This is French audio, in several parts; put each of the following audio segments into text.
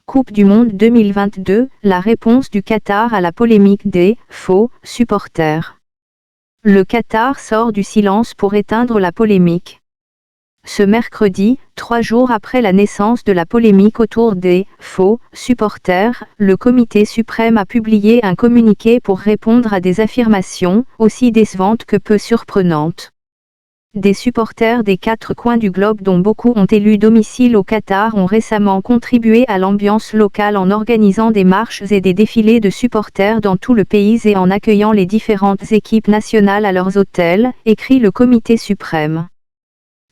Coupe du Monde 2022, la réponse du Qatar à la polémique des « faux » supporters. Le Qatar sort du silence pour éteindre la polémique. Ce mercredi, 3 jours après la naissance de la polémique autour des « faux » supporters, le Comité suprême a publié un communiqué pour répondre à des affirmations, aussi décevantes que peu surprenantes. Des supporters des 4 coins du globe dont beaucoup ont élu domicile au Qatar ont récemment contribué à l'ambiance locale en organisant des marches et des défilés de supporters dans tout le pays et en accueillant les différentes équipes nationales à leurs hôtels, écrit le Comité suprême.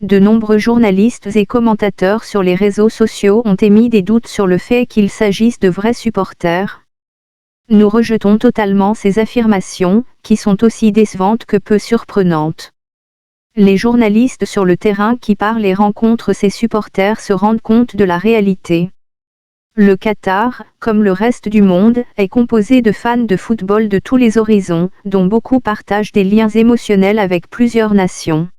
De nombreux journalistes et commentateurs sur les réseaux sociaux ont émis des doutes sur le fait qu'il s'agisse de vrais supporters. Nous rejetons totalement ces affirmations, qui sont aussi décevantes que peu surprenantes. Les journalistes sur le terrain qui parlent et rencontrent ces supporters se rendent compte de la réalité. Le Qatar, comme le reste du monde, est composé de fans de football de tous les horizons, dont beaucoup partagent des liens émotionnels avec plusieurs nations.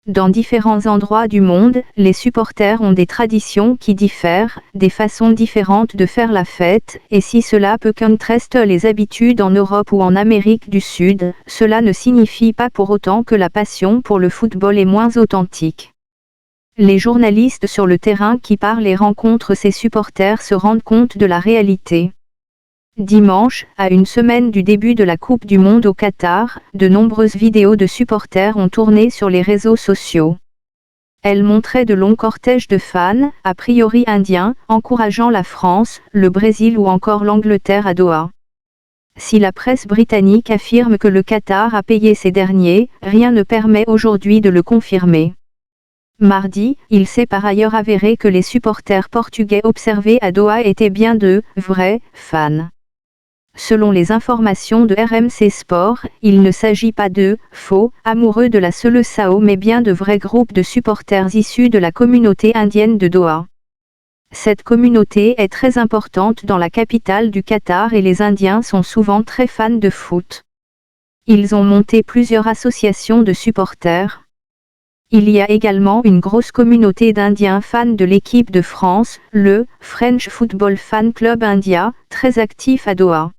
Dans différents endroits du monde, les supporters ont des traditions qui diffèrent, des façons différentes de faire la fête, et si cela peut contraster les habitudes en Europe ou en Amérique du Sud, cela ne signifie pas pour autant que la passion pour le football est moins authentique. Les journalistes sur le terrain qui parlent et rencontrent ces supporters se rendent compte de la réalité. Dimanche, à une semaine du début de la Coupe du Monde au Qatar, de nombreuses vidéos de supporters ont tourné sur les réseaux sociaux. Elles montraient de longs cortèges de fans, a priori indiens, encourageant la France, le Brésil ou encore l'Angleterre à Doha. Si la presse britannique affirme que le Qatar a payé ces derniers, rien ne permet aujourd'hui de le confirmer. Mardi, il s'est par ailleurs avéré que les supporters portugais observés à Doha étaient bien de « vrais » fans. Selon les informations de RMC Sport, il ne s'agit pas de « faux » amoureux de la Seleção mais bien de vrais groupes de supporters issus de la communauté indienne de Doha. Cette communauté est très importante dans la capitale du Qatar et les Indiens sont souvent très fans de foot. Ils ont monté plusieurs associations de supporters. Il y a également une grosse communauté d'Indiens fans de l'équipe de France, le French Football Fan Club India, très actif à Doha.